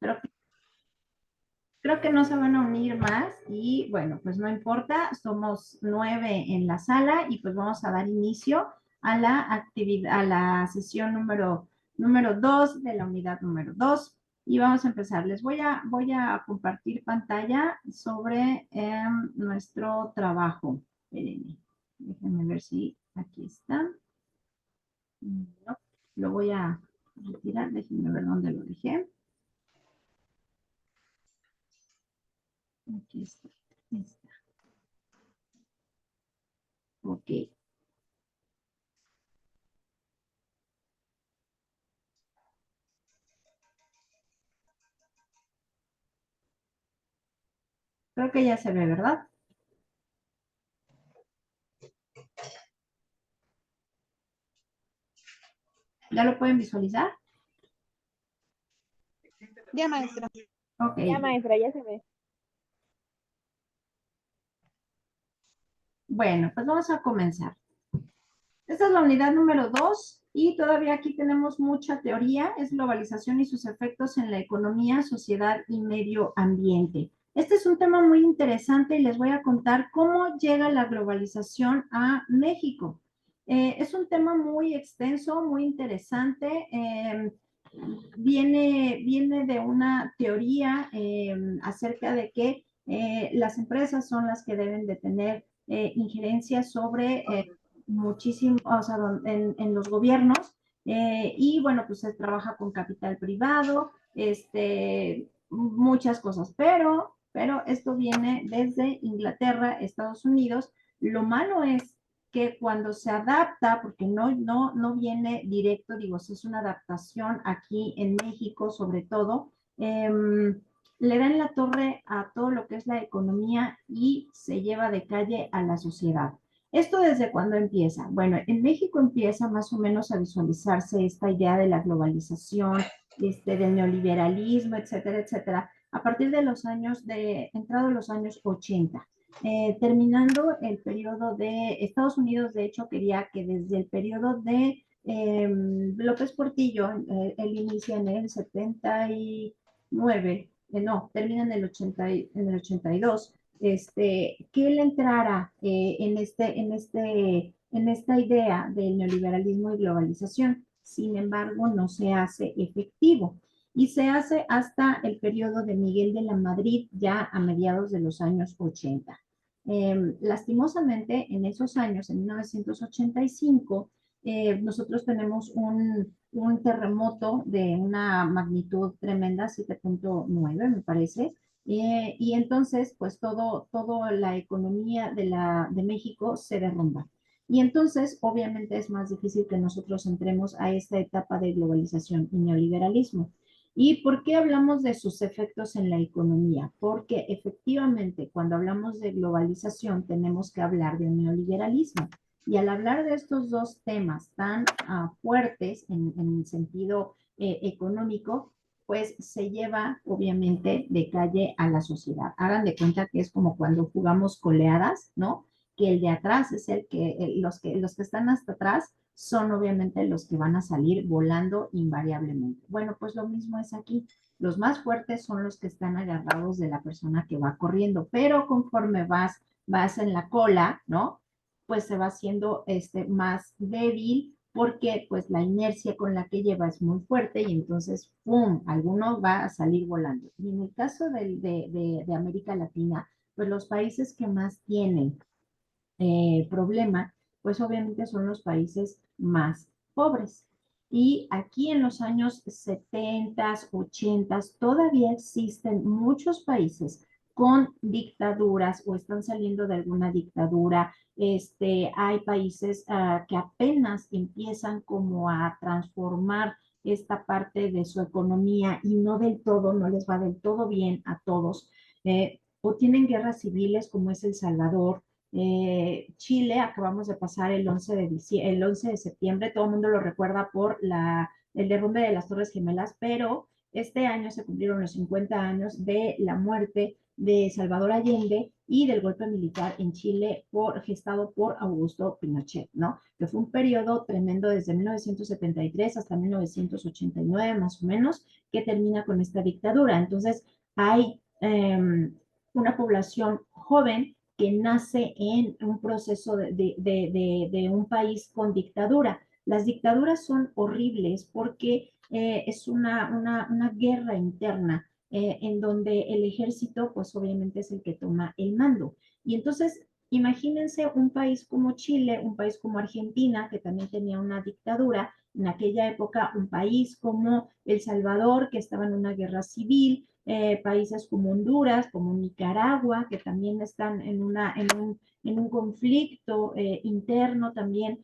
Creo Creo que no se van a unir más y bueno, pues no importa, somos 9 en la sala y pues vamos a dar inicio a la actividad, a la sesión número 2 de la unidad número 2 y vamos a empezar. Voy a compartir pantalla sobre nuestro trabajo. Espérenme, déjenme ver si aquí está. No, lo voy a retirar, déjenme ver dónde lo dejé. Aquí está. Está. Ok. Creo que ya se ve, ¿verdad? ¿Ya lo pueden visualizar? Ya, maestra. Ok. Ya, maestra, ya se ve. Bueno, pues vamos a comenzar. Esta es la unidad número 2 y todavía aquí tenemos mucha teoría, es globalización y sus efectos en la economía, sociedad y medio ambiente. Este es un tema muy interesante y les voy a contar cómo llega la globalización a México. Es un tema muy extenso, muy interesante. Viene de una teoría acerca de que las empresas son las que deben de tener injerencia sobre muchísimo, o sea, en los gobiernos. Y bueno, pues se trabaja con capital privado, muchas cosas, pero esto viene desde Inglaterra, Estados Unidos. Lo malo es que cuando se adapta, porque no viene directo, digo, si es una adaptación aquí en México sobre todo, le dan la torre a todo lo que es la economía y se lleva de calle a la sociedad. ¿Esto desde cuándo empieza? Bueno, en México empieza más o menos a visualizarse esta idea de la globalización, del neoliberalismo, etcétera, etcétera, a partir de los años entrado los años 80. Terminando el periodo de Estados Unidos, de hecho, quería que desde el periodo de López Portillo, él inicia en el 79, no, termina en el 82, que él entrara en esta idea del neoliberalismo y globalización. Sin embargo, no se hace efectivo y se hace hasta el periodo de Miguel de la Madrid, ya a mediados de los años 80. Lastimosamente, en esos años, en 1985, nosotros tenemos un terremoto de una magnitud tremenda, 7.9 me parece, y entonces, pues todo la economía de México se derrumba. Y entonces, obviamente, es más difícil que nosotros entremos a esta etapa de globalización y neoliberalismo. ¿Y por qué hablamos de sus efectos en la economía? Porque efectivamente, cuando hablamos de globalización, tenemos que hablar de un neoliberalismo. Y al hablar de estos dos temas tan fuertes en el sentido económico, pues se lleva obviamente de calle a la sociedad. Hagan de cuenta que es como cuando jugamos coleadas, ¿no? Que el de atrás es los que están hasta atrás son obviamente los que van a salir volando invariablemente. Bueno, pues lo mismo es aquí. Los más fuertes son los que están agarrados de la persona que va corriendo, pero conforme vas en la cola, ¿no? Pues se va haciendo más débil porque pues la inercia con la que lleva es muy fuerte y entonces, ¡pum!, alguno va a salir volando. Y en el caso de América Latina, pues los países que más tienen problema, pues obviamente son los países más pobres. Y aquí en los años 70, 80, todavía existen muchos países con dictaduras o están saliendo de alguna dictadura. Hay países que apenas empiezan como a transformar esta parte de su economía y no del todo, no les va del todo bien a todos. O tienen guerras civiles como es El Salvador, Chile. Acabamos de pasar el 11 de septiembre, todo el mundo lo recuerda por el derrumbe de las Torres Gemelas, pero este año se cumplieron los 50 años de la muerte de Salvador Allende y del golpe militar en Chile gestado por Augusto Pinochet, ¿no? Que fue un periodo tremendo desde 1973 hasta 1989 más o menos, que termina con esta dictadura. Entonces, hay una población joven que nace en un proceso de un país con dictadura. Las dictaduras son horribles porque es una guerra interna en donde el ejército, pues obviamente es el que toma el mando. Y entonces, imagínense un país como Chile, un país como Argentina, que también tenía una dictadura, en aquella época un país como El Salvador, que estaba en una guerra civil, países como Honduras, como Nicaragua, que también están en un conflicto interno también.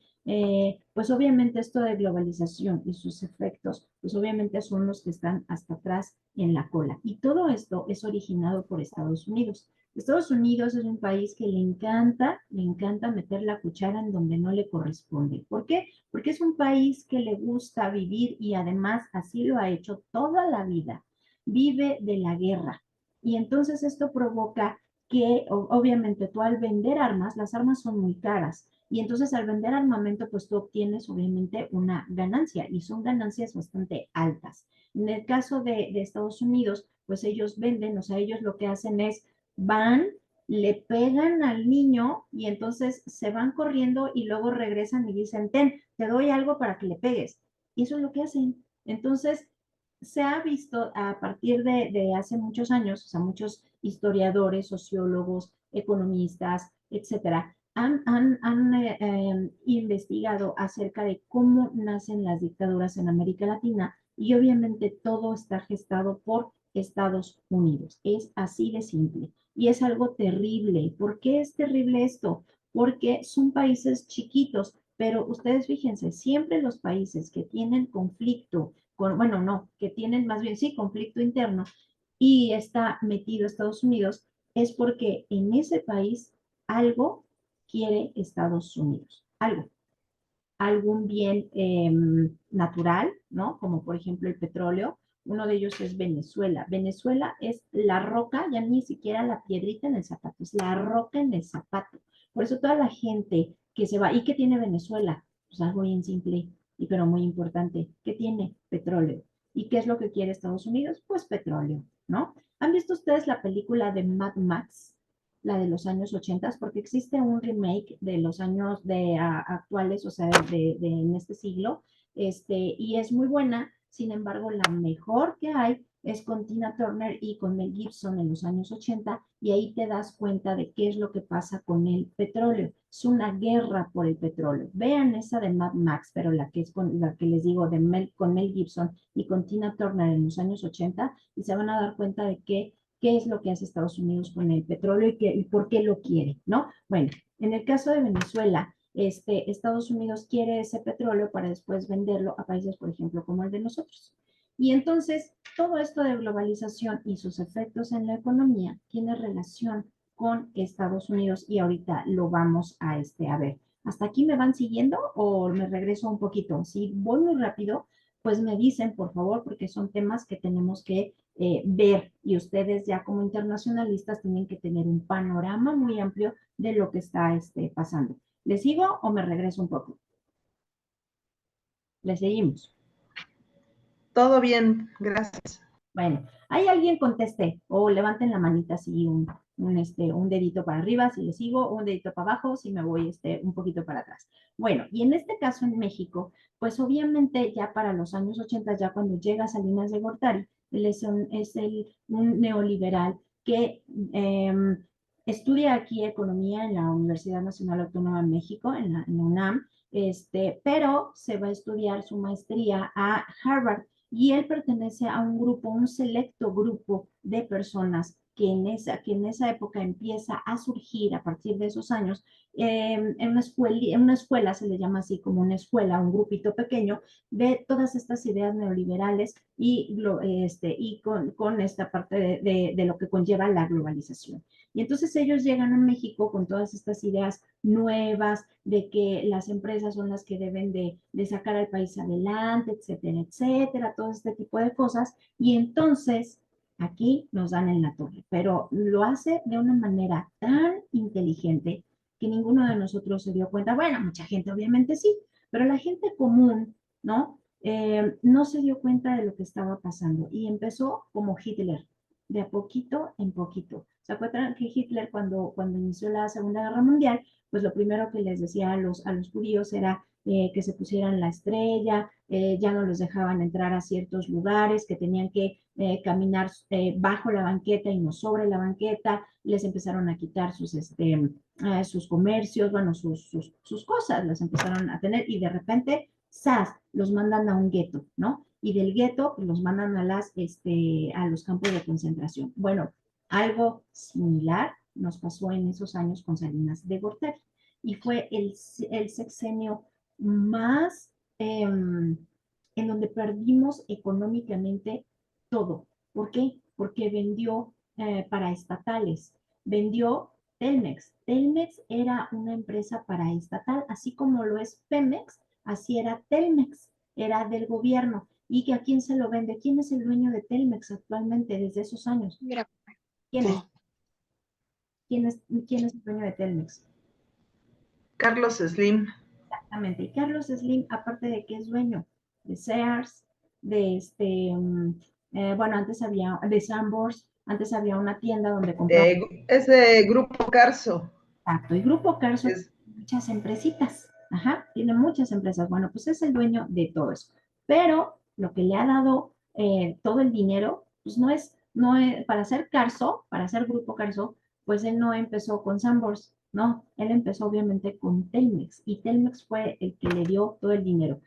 Pues obviamente esto de globalización y sus efectos, pues obviamente son los que están hasta atrás en la cola. Y todo esto es originado por Estados Unidos. Estados Unidos es un país que le encanta meter la cuchara en donde no le corresponde. ¿Por qué? Porque es un país que le gusta vivir y además así lo ha hecho toda la vida. Vive de la guerra. Y entonces esto provoca que obviamente tú al vender armas, las armas son muy caras. Y entonces al vender armamento, pues tú obtienes obviamente una ganancia y son ganancias bastante altas. En el caso de Estados Unidos, pues ellos venden, o sea, ellos lo que hacen es van, le pegan al niño y entonces se van corriendo y luego regresan y dicen, ten, te doy algo para que le pegues. Y eso es lo que hacen. Entonces, se ha visto a partir de hace muchos años, o sea, muchos historiadores, sociólogos, economistas, etcétera, han investigado acerca de cómo nacen las dictaduras en América Latina y obviamente todo está gestado por Estados Unidos. Es así de simple y es algo terrible. ¿Por qué es terrible esto? Porque son países chiquitos, pero ustedes fíjense, siempre los países que tienen conflicto, bueno, no, que tienen más bien sí conflicto interno y está metido Estados Unidos, es porque en ese país algo quiere Estados Unidos, algo, algún bien natural, ¿no? Como por ejemplo el petróleo. Uno de ellos es Venezuela. Venezuela es la roca, ya ni siquiera la piedrita en el zapato, es la roca en el zapato. Por eso toda la gente que se va, ¿y qué tiene Venezuela? Pues algo bien simple, y pero muy importante. ¿Qué tiene? Petróleo. ¿Y qué es lo que quiere Estados Unidos? Pues petróleo, ¿no? ¿Han visto ustedes la película de Mad Max? La de los años 80, porque existe un remake de los años actuales, o sea, en este siglo, y es muy buena. Sin embargo, la mejor que hay es con Tina Turner y con Mel Gibson en los años 80, y ahí te das cuenta de qué es lo que pasa con el petróleo. Es una guerra por el petróleo. Vean esa de Mad Max, pero la que es con la que les digo con Mel Gibson y con Tina Turner en los años 80, y se van a dar cuenta de que qué es lo que hace Estados Unidos con el petróleo y por qué lo quiere, ¿no? Bueno, en el caso de Venezuela, Estados Unidos quiere ese petróleo para después venderlo a países, por ejemplo, como el de nosotros. Y entonces, todo esto de globalización y sus efectos en la economía tiene relación con Estados Unidos y ahorita lo vamos a ver. ¿Hasta aquí me van siguiendo o me regreso un poquito? Si voy muy rápido, pues me dicen, por favor, porque son temas que tenemos que ver y ustedes ya como internacionalistas tienen que tener un panorama muy amplio de lo que está pasando. ¿Les sigo o me regreso un poco? ¿Le seguimos? Todo bien, gracias. Bueno, ¿hay alguien conteste o levanten la manita así un dedito para arriba si le sigo, o un dedito para abajo si me voy un poquito para atrás? Bueno, y en este caso en México, pues obviamente ya para los años 80, ya cuando llega Salinas de Gortari, él un neoliberal que estudia aquí economía en la Universidad Nacional Autónoma de México, en la UNAM, pero se va a estudiar su maestría a Harvard y él pertenece a un grupo, un selecto grupo de personas que en esa época empieza a surgir a partir de esos años en una escuela, se le llama así como una escuela, un grupito pequeño de todas estas ideas neoliberales y con esta parte de lo que conlleva la globalización. Y entonces ellos llegan a México con todas estas ideas nuevas de que las empresas son las que deben de sacar al país adelante, etcétera, etcétera, todo este tipo de cosas. Y entonces aquí nos dan en la torre, pero lo hace de una manera tan inteligente que ninguno de nosotros se dio cuenta. Bueno, mucha gente obviamente sí, pero la gente común, ¿no? No se dio cuenta de lo que estaba pasando y empezó como Hitler, de a poquito en poquito. ¿Se acuerdan que Hitler cuando inició la Segunda Guerra Mundial, pues lo primero que les decía a los judíos era que se pusieran la estrella, ya no los dejaban entrar a ciertos lugares, que tenían que caminar bajo la banqueta y no sobre la banqueta, les empezaron a quitar sus comercios, bueno, sus cosas, las empezaron a tener y de repente, ¡zas!, los mandan a un gueto, ¿no? Y del gueto pues, los mandan a los campos de concentración. Bueno, algo similar nos pasó en esos años con Salinas de Gortari y fue el sexenio más en donde perdimos económicamente todo. ¿Por qué? Porque vendió paraestatales, vendió Telmex. Telmex era una empresa paraestatal, así como lo es Pemex, así era Telmex, era del gobierno. ¿Y que a quién se lo vende? ¿Quién es el dueño de Telmex actualmente desde esos años? Mira, ¿Quién es? Sí. ¿Quién es el dueño de Telmex? Carlos Slim. Exactamente. Y Carlos Slim, aparte de que es dueño de Sears, de bueno, antes había, de Sanborns, antes había una tienda donde compraba. Es de Grupo Carso. Exacto. Y Grupo Carso Es, tiene muchas empresitas. Ajá, tiene muchas empresas. Bueno, pues es el dueño de todo eso. Pero lo que le ha dado todo el dinero, pues no es, para hacer Carso, para hacer Grupo Carso, pues él no empezó con Sanborns, no, él empezó obviamente con Telmex y Telmex fue el que le dio todo el dinero.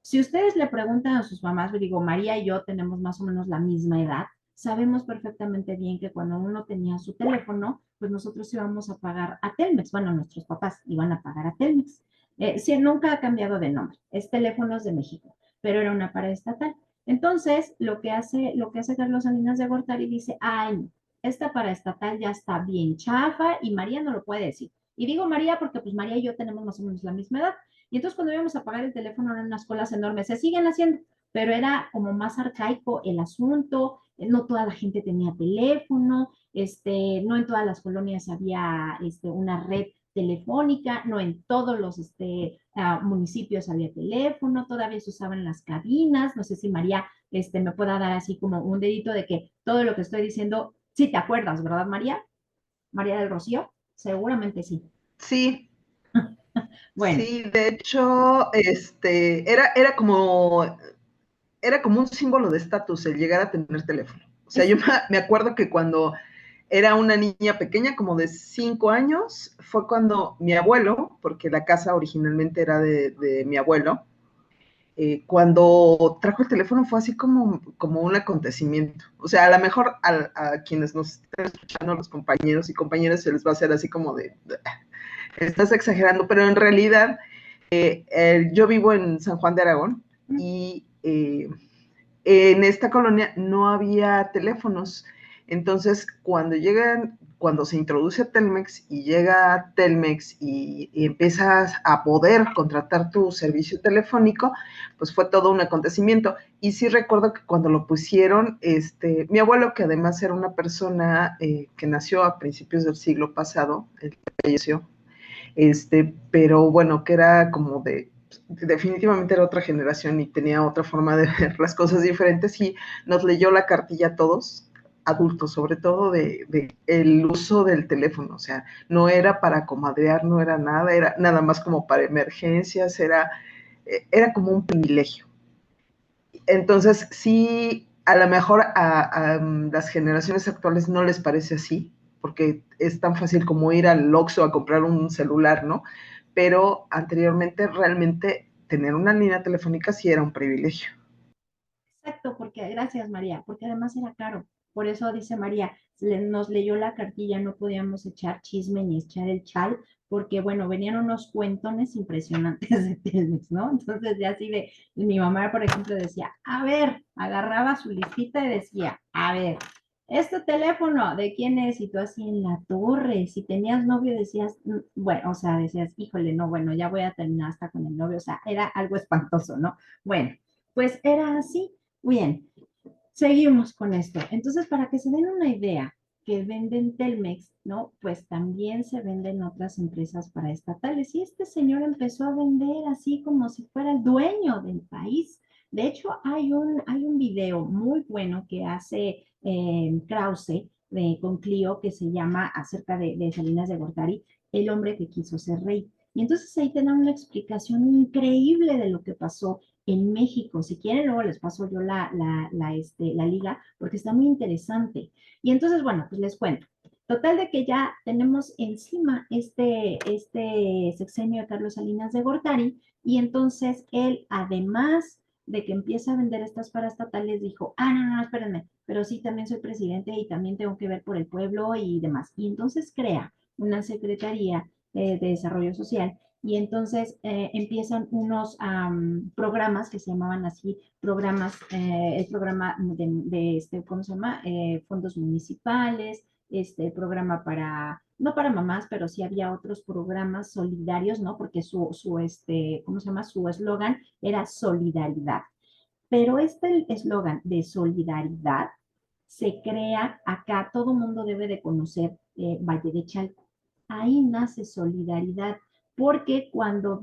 Si ustedes le preguntan a sus mamás, digo, María y yo tenemos más o menos la misma edad, sabemos perfectamente bien que cuando uno tenía su teléfono, pues nosotros íbamos a pagar a Telmex. Bueno, nuestros papás iban a pagar a Telmex. Sí, nunca ha cambiado de nombre, es Teléfonos de México, pero era una paraestatal. Entonces, lo que hace Carlos Salinas de Gortari dice, ay, no, esta paraestatal ya está bien chafa y María no lo puede decir. Y digo María porque pues María y yo tenemos más o menos la misma edad. Y entonces cuando íbamos a pagar el teléfono eran unas colas enormes, se siguen haciendo, pero era como más arcaico el asunto, no toda la gente tenía teléfono, no en todas las colonias había una red telefónica, no en todos los municipios había teléfono, todavía se usaban las cabinas, no sé si María me pueda dar así como un dedito de que todo lo que estoy diciendo, sí te acuerdas, ¿verdad, María? María del Rocío, seguramente sí. sí, Bueno, sí, de hecho, era como un símbolo de estatus el llegar a tener teléfono. O sea, es yo me acuerdo que cuando era una niña pequeña, como de 5 años, fue cuando mi abuelo, porque la casa originalmente era de mi abuelo, cuando trajo el teléfono fue así como un acontecimiento. O sea, a lo mejor a quienes nos estén escuchando, los compañeros y compañeras, se les va a hacer así como de, estás exagerando, pero en realidad yo vivo en San Juan de Aragón y en esta colonia no había teléfonos. Entonces, cuando se introduce Telmex y llega Telmex y empiezas a poder contratar tu servicio telefónico, pues fue todo un acontecimiento. Y sí recuerdo que cuando lo pusieron, mi abuelo, que además era una persona que nació a principios del siglo pasado, él falleció, pero bueno, que era como definitivamente era otra generación y tenía otra forma de ver las cosas diferentes y nos leyó la cartilla a todos, adultos sobre todo, de el uso del teléfono, o sea, no era para comadrear, no era nada más como para emergencias, era como un privilegio. Entonces, sí, a lo mejor a las generaciones actuales no les parece así, porque es tan fácil como ir al Oxxo a comprar un celular, ¿no? Pero anteriormente realmente tener una línea telefónica sí era un privilegio. exacto, porque gracias María, porque además era caro. Por eso dice María, nos leyó la cartilla, no podíamos echar chisme ni echar el chal, porque bueno, venían unos cuentones impresionantes de Telmex, ¿no? Entonces ya así mi mamá, por ejemplo, decía, a ver, agarraba su listita y decía, a ver, este teléfono, ¿de quién es? Y tú así en la torre, si tenías novio decías, bueno, o sea, decías, híjole, no, bueno, ya voy a terminar hasta con el novio, o sea, era algo espantoso, ¿no? Bueno, pues era así. Bien, seguimos con esto. Entonces, para que se den una idea, que venden Telmex, ¿no? Pues también se venden otras empresas paraestatales. Y este señor empezó a vender así como si fuera el dueño del país. De hecho, hay un video muy bueno que hace Krause con Clio que se llama acerca de Salinas de Gortari, el hombre que quiso ser rey. Y entonces ahí te dan una explicación increíble de lo que pasó en México. Si quieren, luego les paso yo la liga, porque está muy interesante. Y entonces, bueno, pues les cuento. Total de que ya tenemos encima este sexenio de Carlos Salinas de Gortari, y entonces él, además de que empieza a vender estas paraestatales, dijo, no, no, espérenme, pero sí, también soy presidente y también tengo que ver por el pueblo y demás. Y entonces crea una secretaría de desarrollo social y entonces empiezan unos programas que se llamaban así, el programa ¿cómo se llama? Fondos municipales, programa para, no para mamás, pero sí había otros programas solidarios, ¿no? Porque ¿cómo se llama? Su eslogan era solidaridad. Pero este eslogan de solidaridad se crea acá, todo mundo debe de conocer Valle de Chalco. Ahí nace solidaridad, porque cuando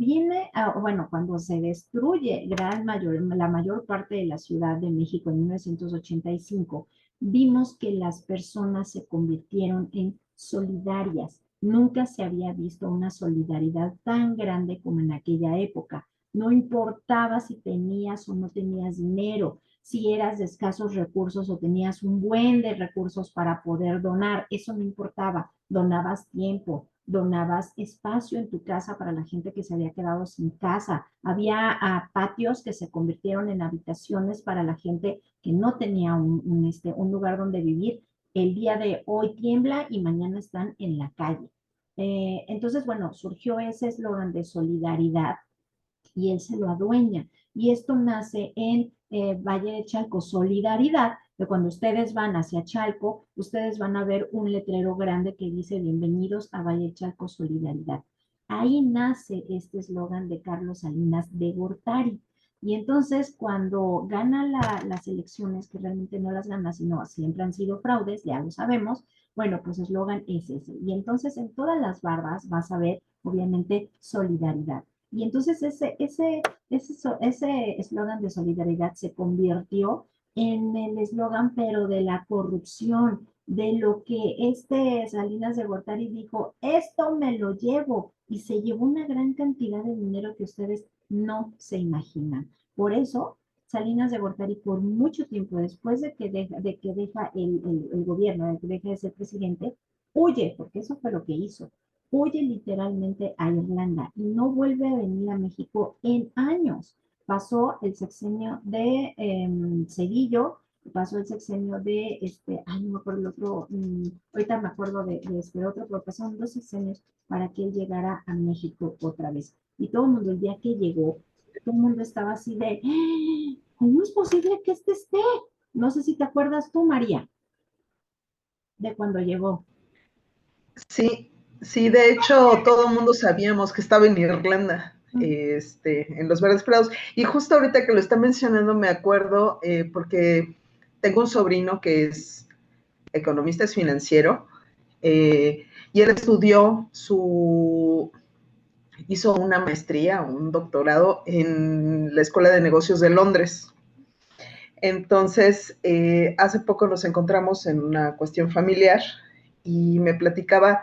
bueno, cuando se destruye la mayor parte de la Ciudad de México en 1985, vimos que las personas se convirtieron en solidarias. Nunca se había visto una solidaridad tan grande como en aquella época. No importaba si tenías o no tenías dinero, si eras de escasos recursos o tenías un buen de recursos para poder donar, eso no importaba. Donabas tiempo, donabas espacio en tu casa para la gente que se había quedado sin casa. Había patios que se convirtieron en habitaciones para la gente que no tenía un lugar donde vivir. El día de hoy tiembla y mañana están en la calle. Entonces, bueno, surgió ese eslogan de solidaridad y él se lo adueña. Y esto nace en Valle de Chalco, Solidaridad, que cuando ustedes van hacia Chalco, ustedes van a ver un letrero grande que dice Bienvenidos a Valle de Chalco, Solidaridad. Ahí nace este eslogan de Carlos Salinas de Gortari. Y entonces cuando gana las elecciones, que realmente no las gana, sino siempre han sido fraudes, ya lo sabemos, bueno, pues eslogan es ese. Y entonces en todas las bardas vas a ver, obviamente, solidaridad. Y entonces ese eslogan de solidaridad se convirtió en el eslogan, pero de la corrupción, de lo que Salinas de Gortari dijo, esto me lo llevo, y se llevó una gran cantidad de dinero que ustedes no se imaginan. Por eso, Salinas de Gortari, por mucho tiempo después de que deja el gobierno, de que deja de ser presidente, huye, porque eso fue lo que hizo, huye literalmente a Irlanda y no vuelve a venir a México en años. Pasó el sexenio de Cedillo, pasó el sexenio no me acuerdo el otro, ahorita me acuerdo de este otro, pero pasaron 2 sexenios para que él llegara a México otra vez. Y todo el mundo, el día que llegó, todo el mundo estaba así de, ¿cómo es posible que esté? No sé si te acuerdas tú, María, de cuando llegó. Sí, sí, de hecho todo el mundo sabíamos que estaba en Irlanda, en los Verdes Prados. Y justo ahorita que lo está mencionando me acuerdo porque tengo un sobrino que es economista, es financiero, y él hizo una maestría, un doctorado en la Escuela de Negocios de Londres. Entonces, hace poco nos encontramos en una cuestión familiar y me platicaba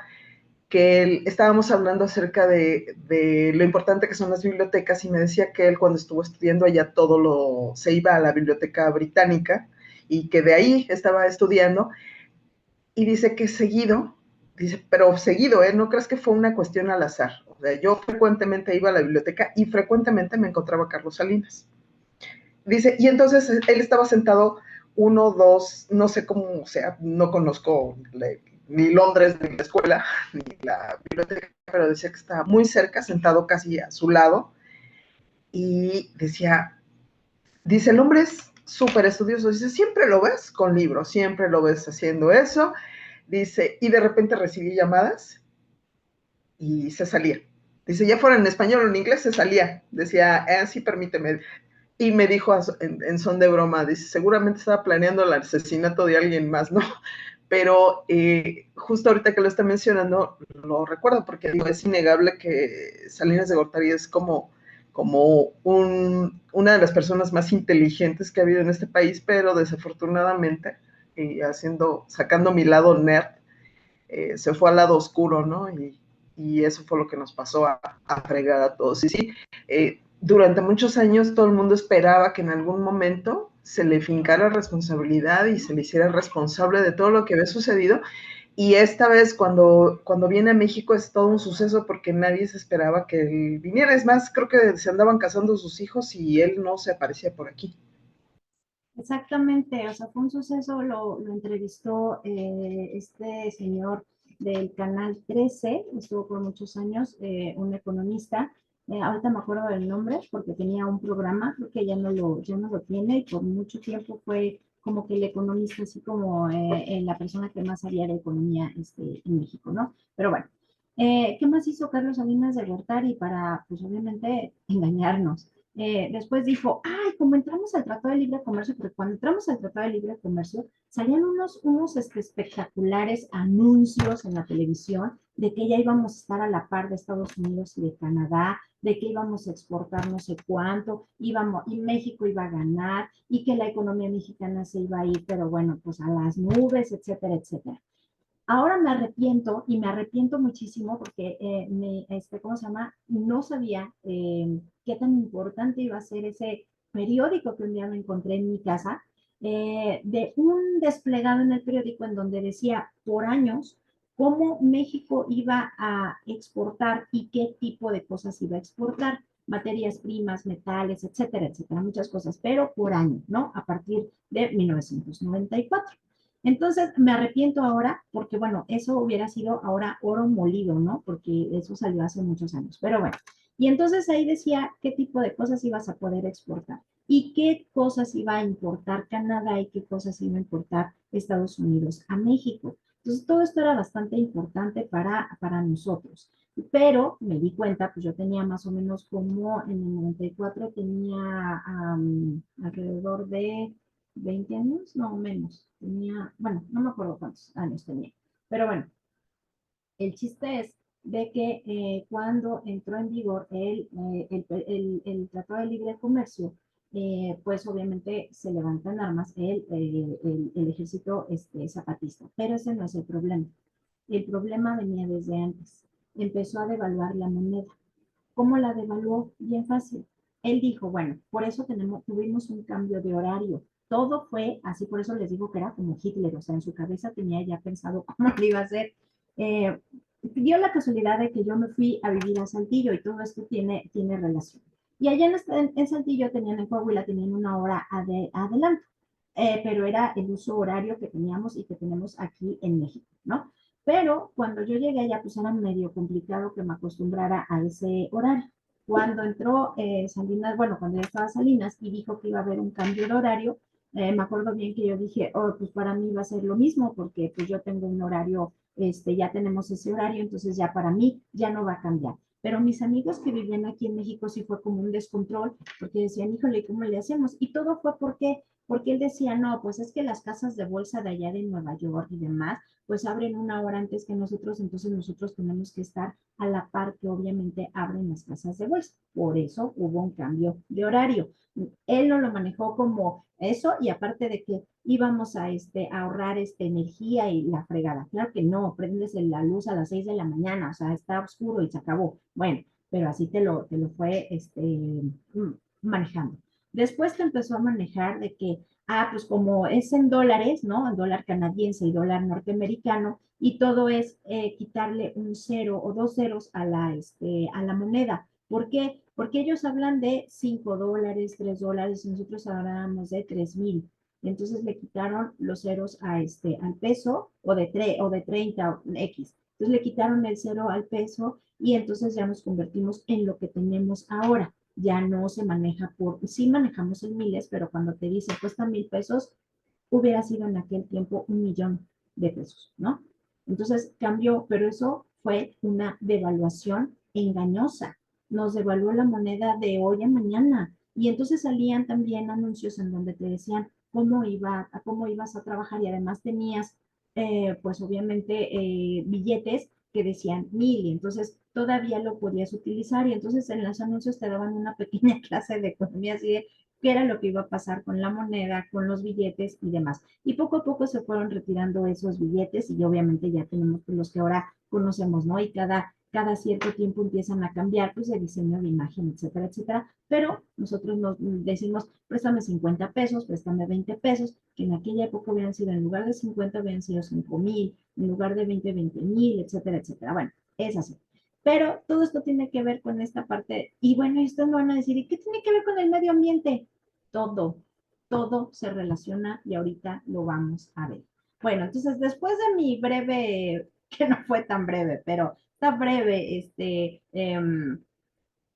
que estábamos hablando acerca de lo importante que son las bibliotecas y me decía que él cuando estuvo estudiando allá se iba a la biblioteca británica y que de ahí estaba estudiando y dice que pero seguido, ¿no crees que fue una cuestión al azar? O sea, yo frecuentemente iba a la biblioteca y frecuentemente me encontraba a Carlos Salinas. Dice, y entonces él estaba sentado uno, dos, no sé cómo, o sea, no conozco ni Londres, ni la escuela, ni la biblioteca, pero decía que estaba muy cerca, sentado casi a su lado, y dice, el hombre es súper estudioso, dice, siempre lo ves con libros, siempre lo ves haciendo eso, dice, y de repente recibí llamadas y se salía. Dice, ya fuera en español o en inglés, se salía. Decía, sí, permíteme. Y me dijo en son de broma, dice, seguramente estaba planeando el asesinato de alguien más, ¿no? Pero justo ahorita que lo está mencionando, lo recuerdo porque digo, es innegable que Salinas de Gortari es como una de las personas más inteligentes que ha habido en este país, pero desafortunadamente, sacando mi lado nerd, se fue al lado oscuro, ¿no? Y eso fue lo que nos pasó a fregar a todos. Y sí, durante muchos años todo el mundo esperaba que en algún momento se le fincara responsabilidad y se le hiciera responsable de todo lo que había sucedido. Y esta vez cuando viene a México es todo un suceso porque nadie se esperaba que él viniera. Es más, creo que se andaban casando sus hijos y él no se aparecía por aquí. Exactamente, o sea, fue un suceso, lo entrevistó este señor del Canal 13, estuvo por muchos años, un economista, ahorita me acuerdo del nombre porque tenía un programa, creo que ya no lo tiene y por mucho tiempo fue como que el economista, así como la persona que más sabía de economía en México, ¿no? Pero bueno, ¿qué más hizo Carlos Salinas de Gortari para, pues obviamente, engañarnos? Después dijo, ay, como entramos al Tratado de Libre Comercio, porque cuando entramos al Tratado de Libre Comercio, salían unos espectaculares anuncios en la televisión de que ya íbamos a estar a la par de Estados Unidos y de Canadá, de que íbamos a exportar no sé cuánto, y México iba a ganar, y que la economía mexicana se iba a ir, pero bueno, pues a las nubes, etcétera, etcétera. Ahora me arrepiento y me arrepiento muchísimo porque ¿cómo se llama? No sabía qué tan importante iba a ser ese periódico que un día me encontré en mi casa, de un desplegado en el periódico en donde decía por años cómo México iba a exportar y qué tipo de cosas iba a exportar, materias primas, metales, etcétera, etcétera, muchas cosas, pero por año, ¿no? A partir de 1994. Entonces, me arrepiento ahora porque, bueno, eso hubiera sido ahora oro molido, ¿no? Porque eso salió hace muchos años. Pero bueno, y entonces ahí decía qué tipo de cosas ibas a poder exportar y qué cosas iba a importar Canadá y qué cosas iba a importar Estados Unidos a México. Entonces, todo esto era bastante importante para nosotros. Pero me di cuenta, pues yo tenía más o menos como en el 94 tenía alrededor de 20 años, no menos, tenía, bueno, no me acuerdo cuántos años tenía, pero bueno, el chiste es de que cuando entró en vigor el Tratado de Libre Comercio, pues obviamente se levantan armas el ejército zapatista, pero ese no es el problema. El problema venía desde antes. Empezó a devaluar la moneda. ¿Cómo la devaluó? Bien fácil. Él dijo, bueno, por eso tuvimos un cambio de horario. Todo fue así, por eso les digo que era como Hitler, o sea, en su cabeza tenía ya pensado cómo lo iba a hacer. Eh, Dio la casualidad de que yo me fui a vivir a Saltillo y todo esto tiene relación. Y allá en Saltillo tenían, en Coahuila, tenían una hora adelanto, pero era el uso horario que teníamos y que tenemos aquí en México, ¿no? Pero cuando yo llegué allá, pues era medio complicado que me acostumbrara a ese horario. Cuando entró Salinas, bueno, cuando ya estaba Salinas y dijo que iba a haber un cambio de horario, me acuerdo bien que yo dije, oh, pues para mí va a ser lo mismo, porque pues yo tengo un horario, ya tenemos ese horario, entonces ya para mí ya no va a cambiar. Pero mis amigos que vivían aquí en México sí fue como un descontrol, porque decían, híjole, ¿cómo le hacemos? Y todo fue porque él decía, no, pues es que las casas de bolsa de allá de Nueva York y demás, pues abren una hora antes que nosotros, entonces nosotros tenemos que estar a la par que obviamente abren las casas de bolsa. Por eso hubo un cambio de horario. Él no lo manejó como eso y aparte de que íbamos a ahorrar energía y la fregada. Claro que no, prendes la luz a las 6 de la mañana, o sea, está oscuro y se acabó. Bueno, pero así te lo fue manejando. Después te empezó a manejar de que pues como es en dólares, ¿no? En dólar canadiense y dólar norteamericano, y todo es quitarle un cero o dos ceros a la moneda. ¿Por qué? Porque ellos hablan de $5, $3, y nosotros hablábamos de 3,000. Entonces le quitaron los ceros al peso o de 30 o X. Entonces le quitaron el cero al peso y entonces ya nos convertimos en lo que tenemos ahora. Ya no se maneja sí manejamos en miles, pero cuando te dice cuesta 1,000 pesos, hubiera sido en aquel tiempo 1,000,000 de pesos, ¿no? Entonces cambió, pero eso fue una devaluación engañosa. Nos devaluó la moneda de hoy a mañana. Y entonces salían también anuncios en donde te decían cómo ibas a trabajar y además tenías, pues obviamente, billetes que decían 1000 y entonces todavía lo podías utilizar y entonces en los anuncios te daban una pequeña clase de economía así de qué era lo que iba a pasar con la moneda, con los billetes y demás. Y poco a poco se fueron retirando esos billetes y obviamente ya tenemos pues, los que ahora conocemos, ¿no? Y cada cierto tiempo empiezan a cambiar, pues, de diseño de imagen, etcétera, etcétera. Pero nosotros nos decimos, préstame 50 pesos, préstame 20 pesos, que en aquella época hubieran sido, en lugar de 50, hubieran sido 5000, en lugar de 20,000, etcétera, etcétera. Bueno, es así. Pero todo esto tiene que ver con esta parte. Y bueno, esto me van a decir, ¿y qué tiene que ver con el medio ambiente? Todo, todo se relaciona y ahorita lo vamos a ver. Bueno, entonces después de mi breve, que no fue tan breve, pero está breve,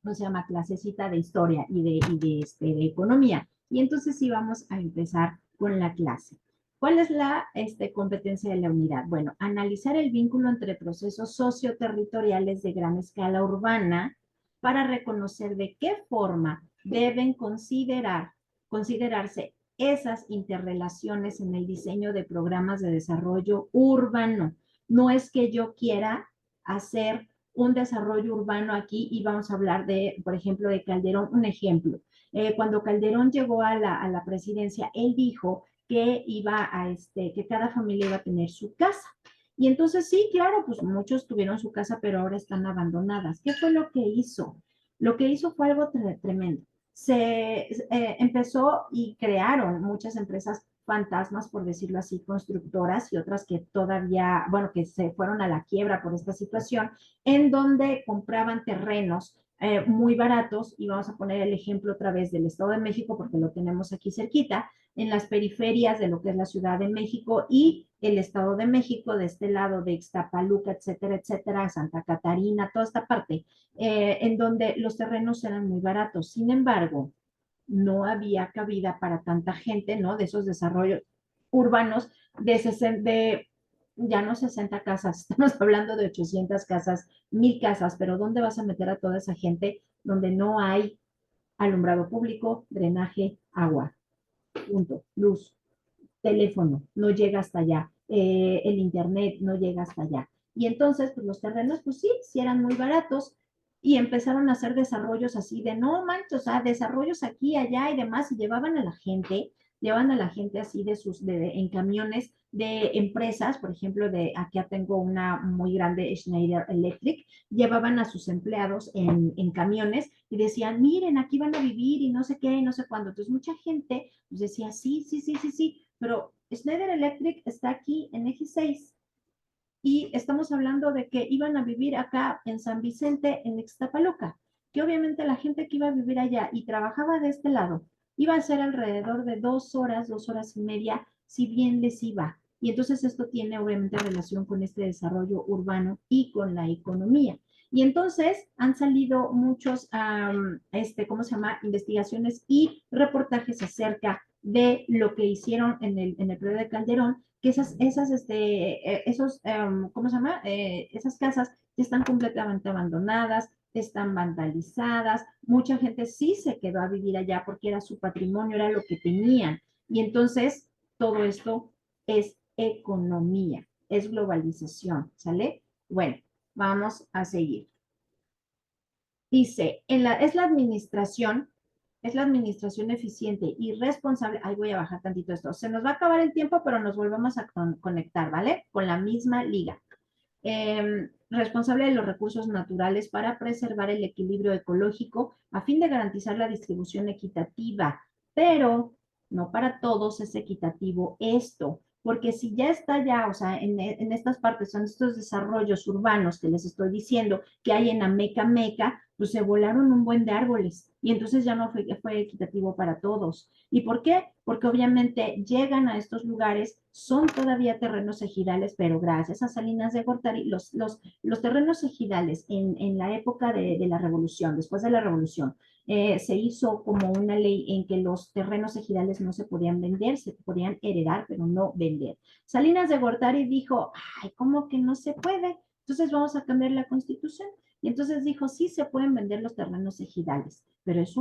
¿cómo se llama? Clasecita de historia de economía. Y entonces sí vamos a empezar con la clase. ¿Cuál es la competencia de la unidad? Bueno, analizar el vínculo entre procesos socioterritoriales de gran escala urbana para reconocer de qué forma deben considerarse esas interrelaciones en el diseño de programas de desarrollo urbano. No es que yo quiera hacer un desarrollo urbano aquí y vamos a hablar de, por ejemplo, de Calderón, un ejemplo. Cuando Calderón llegó a la presidencia, él dijo que que cada familia iba a tener su casa. Y entonces sí, claro, pues muchos tuvieron su casa, pero ahora están abandonadas. ¿Qué fue lo que hizo? Lo que hizo fue algo tremendo. Empezó y crearon muchas empresas fantasmas, por decirlo así, constructoras y otras que todavía, bueno, que se fueron a la quiebra por esta situación, en donde compraban terrenos muy baratos, y vamos a poner el ejemplo otra vez del Estado de México, porque lo tenemos aquí cerquita, en las periferias de lo que es la Ciudad de México y el Estado de México, de este lado de Ixtapaluca, etcétera, etcétera, Santa Catarina, toda esta parte, en donde los terrenos eran muy baratos. Sin embargo, no había cabida para tanta gente, ¿no? De esos desarrollos urbanos de ya no 60 casas, estamos hablando de 800 casas, 1000 casas, pero ¿dónde vas a meter a toda esa gente donde no hay alumbrado público, drenaje, agua, punto, luz, teléfono, no llega hasta allá, el internet no llega hasta allá? Y entonces, pues los terrenos, pues sí, sí eran muy baratos y empezaron a hacer desarrollos así de no manches, o sea, desarrollos aquí, allá y demás, y llevaban a la gente así en camiones de empresas, por ejemplo, aquí tengo una muy grande, Schneider Electric, llevaban a sus empleados en camiones y decían, miren, aquí van a vivir y no sé qué, y no sé cuándo. Entonces mucha gente pues decía, sí, sí, sí, sí, sí, pero Schneider Electric está aquí en Eje 6 y estamos hablando de que iban a vivir acá en San Vicente, en Ixtapaluca, que obviamente la gente que iba a vivir allá y trabajaba de este lado iba a ser alrededor de 2 horas, 2 horas y media, si bien les iba. Y entonces esto tiene obviamente relación con este desarrollo urbano y con la economía. Y entonces han salido muchos, ¿cómo se llama? Investigaciones y reportajes acerca de lo que hicieron en el periodo de Calderón, que ¿cómo se llama? Esas casas ya están completamente abandonadas, están vandalizadas, mucha gente sí se quedó a vivir allá porque era su patrimonio, era lo que tenían. Y entonces todo esto es economía, es globalización, ¿sale? Bueno, vamos a seguir. Dice, es la administración eficiente y responsable. Ahí voy a bajar tantito esto. Se nos va a acabar el tiempo, pero nos volvemos a conectar, ¿vale? Con la misma liga. Responsable de los recursos naturales para preservar el equilibrio ecológico a fin de garantizar la distribución equitativa, pero no para todos es equitativo esto, porque si ya está ya, o sea, en estas partes son estos desarrollos urbanos que les estoy diciendo que hay en Ameca Meca, pues se volaron un buen de árboles y entonces ya no fue equitativo para todos. ¿Y por qué? Porque obviamente llegan a estos lugares, son todavía terrenos ejidales, pero gracias a Salinas de Gortari, los terrenos ejidales en la época de la revolución, después de la revolución, se hizo como una ley en que los terrenos ejidales no se podían vender, se podían heredar, pero no vender. Salinas de Gortari dijo, ay, ¿cómo que no se puede? Entonces vamos a cambiar la constitución. Y entonces dijo, sí se pueden vender los terrenos ejidales, pero es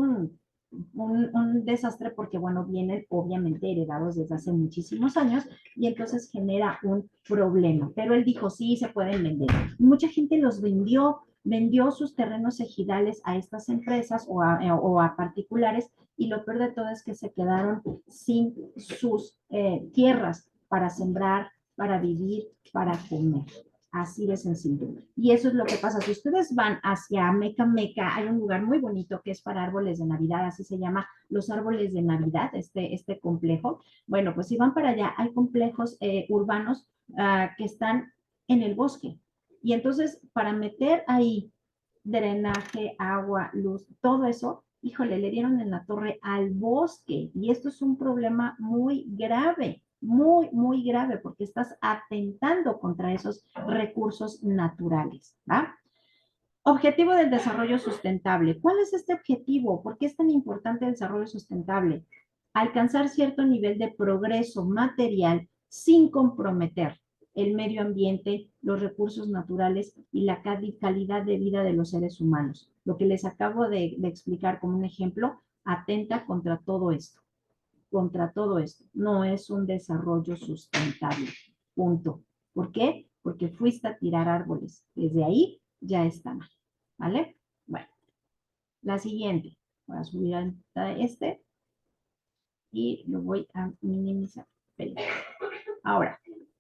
un desastre porque, bueno, vienen obviamente heredados desde hace muchísimos años y entonces genera un problema. Pero él dijo, sí, se pueden vender. Mucha gente los vendió sus terrenos ejidales a estas empresas o a particulares y lo peor de todo es que se quedaron sin sus tierras para sembrar, para vivir, para comer. Así de sencillo. Y eso es lo que pasa. Si ustedes van hacia Meca Meca, hay un lugar muy bonito que es para árboles de Navidad, así se llama los árboles de Navidad, este complejo. Bueno, pues si van para allá, hay complejos urbanos que están en el bosque. Y entonces, para meter ahí drenaje, agua, luz, todo eso, híjole, le dieron en la torre al bosque. Y esto es un problema muy grave, muy, muy grave, porque estás atentando contra esos recursos naturales, ¿va? Objetivo del desarrollo sustentable. ¿Cuál es este objetivo? ¿Por qué es tan importante el desarrollo sustentable? Alcanzar cierto nivel de progreso material sin comprometer el medio ambiente, los recursos naturales y la calidad de vida de los seres humanos. Lo que les acabo de explicar como un ejemplo atenta contra todo esto. No es un desarrollo sustentable. Punto. ¿Por qué? Porque fuiste a tirar árboles. Desde ahí ya está mal. ¿Vale? Bueno, la siguiente. Voy a subir a este y lo voy a minimizar. Ahora,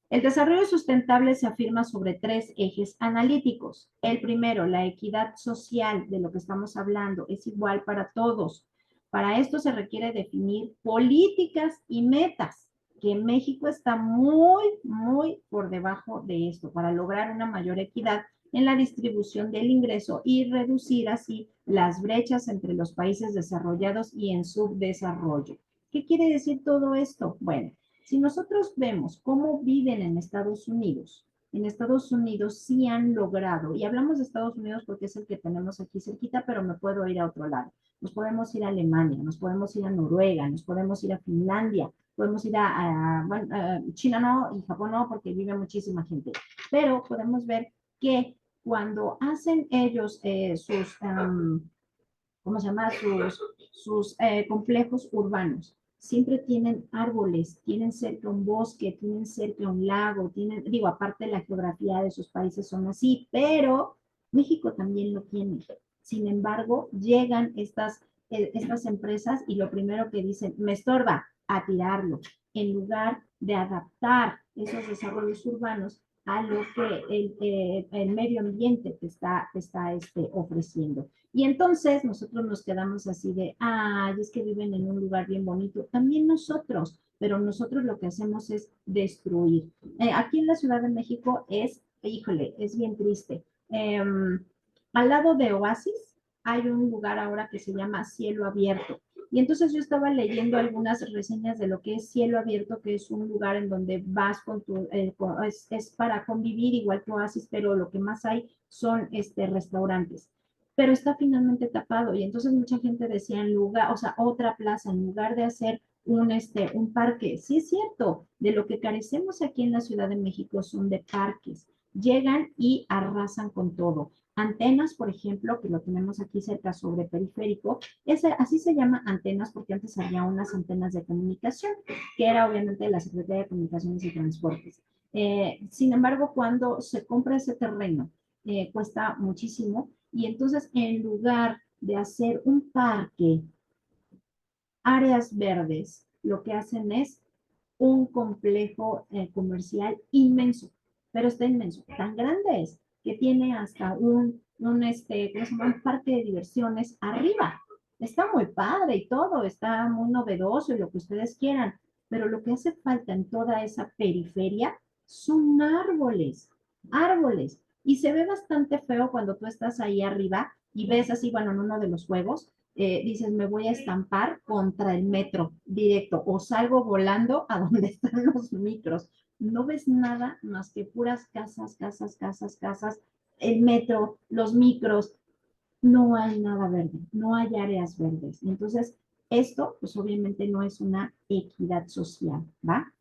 el desarrollo sustentable se afirma sobre tres ejes analíticos. El primero, la equidad social, de lo que estamos hablando, es igual para todos. Para esto se requiere definir políticas y metas, que México está muy, muy por debajo de esto, para lograr una mayor equidad en la distribución del ingreso y reducir así las brechas entre los países desarrollados y en subdesarrollo. ¿Qué quiere decir todo esto? Bueno, si nosotros vemos cómo viven en Estados Unidos sí han logrado, y hablamos de Estados Unidos porque es el que tenemos aquí cerquita, pero me puedo ir a otro lado. Nos podemos ir a Alemania, nos podemos ir a Noruega, nos podemos ir a Finlandia, podemos ir bueno, China no y Japón no porque vive muchísima gente, pero podemos ver que cuando hacen ellos ¿cómo se llama? Sus complejos urbanos. Siempre tienen árboles, tienen cerca un bosque, tienen cerca un lago, tienen, digo, aparte la geografía de sus países son así, pero México también lo tiene. Sin embargo, llegan estas empresas y lo primero que dicen, me estorba, a tirarlo, en lugar de adaptar esos desarrollos urbanos a lo que el medio ambiente te está ofreciendo. Y entonces nosotros nos quedamos así de, ay, es que viven en un lugar bien bonito. También nosotros, pero nosotros lo que hacemos es destruir. Aquí en la Ciudad de México híjole, es bien triste. Al lado de Oasis hay un lugar ahora que se llama Cielo Abierto. Y entonces yo estaba leyendo algunas reseñas de lo que es Cielo Abierto, que es un lugar en donde vas con es para convivir igual que Oasis, pero lo que más hay son restaurantes. Pero está finalmente tapado y entonces mucha gente decía en lugar, o sea, otra plaza, en lugar de hacer un parque. Sí es cierto, de lo que carecemos aquí en la Ciudad de México son de parques. Llegan y arrasan con todo. Antenas, por ejemplo, que lo tenemos aquí cerca sobre periférico, así se llama antenas porque antes había unas antenas de comunicación, que era obviamente la Secretaría de Comunicaciones y Transportes. Sin embargo, cuando se compra ese terreno, cuesta muchísimo y entonces en lugar de hacer un parque, áreas verdes, lo que hacen es un complejo comercial inmenso, pero está inmenso, tan grande es que tiene hasta ¿cómo se llama? Un parque de diversiones arriba. Está muy padre y todo, está muy novedoso y lo que ustedes quieran, pero lo que hace falta en toda esa periferia son árboles, árboles. Y se ve bastante feo cuando tú estás ahí arriba y ves así, bueno, en uno de los juegos, dices, me voy a estampar contra el metro directo o salgo volando a donde están los micros. No ves nada más que puras casas, casas, casas, casas, el metro, los micros. No hay nada verde, no hay áreas verdes. Entonces, esto, pues obviamente no es una equidad social, ¿va?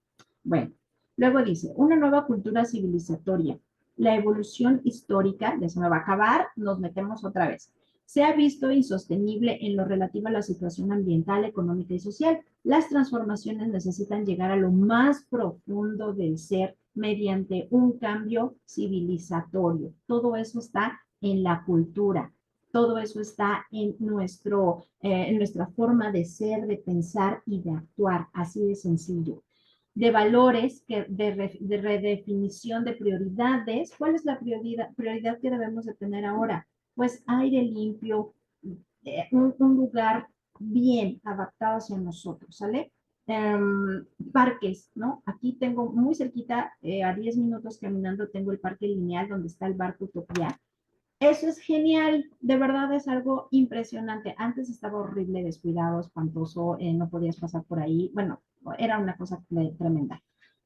Bueno, luego dice, una nueva cultura civilizatoria. La evolución histórica, ya se me va a acabar, nos metemos otra vez. se ha visto insostenible en lo relativo a la situación ambiental, económica y social. Las transformaciones necesitan llegar a lo más profundo del ser mediante un cambio civilizatorio. Todo eso está en la cultura. Todo eso está en nuestra forma de ser, de pensar y de actuar, así de sencillo. De valores, de redefinición de prioridades. ¿Cuál es la prioridad que debemos de tener ahora? Pues aire limpio, un lugar bien adaptado hacia nosotros, ¿sale? Parques, ¿no? Aquí tengo muy cerquita, a 10 minutos caminando, tengo el parque lineal donde está el barco Utopía. Eso es genial, de verdad es algo impresionante. Antes estaba horrible, descuidado, espantoso, no podías pasar por ahí. Bueno, era una cosa tremenda.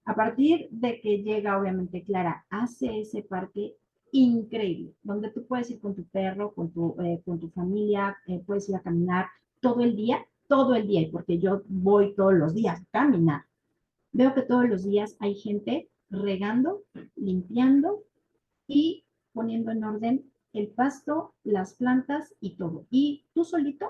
A partir de que llega, obviamente, Clara, hace ese parque increíble, donde tú puedes ir con tu perro, con tu familia, puedes ir a caminar todo el día, y porque yo voy todos los días a caminar. Veo que todos los días hay gente regando, limpiando y poniendo en orden el pasto, las plantas y todo. Y tú solito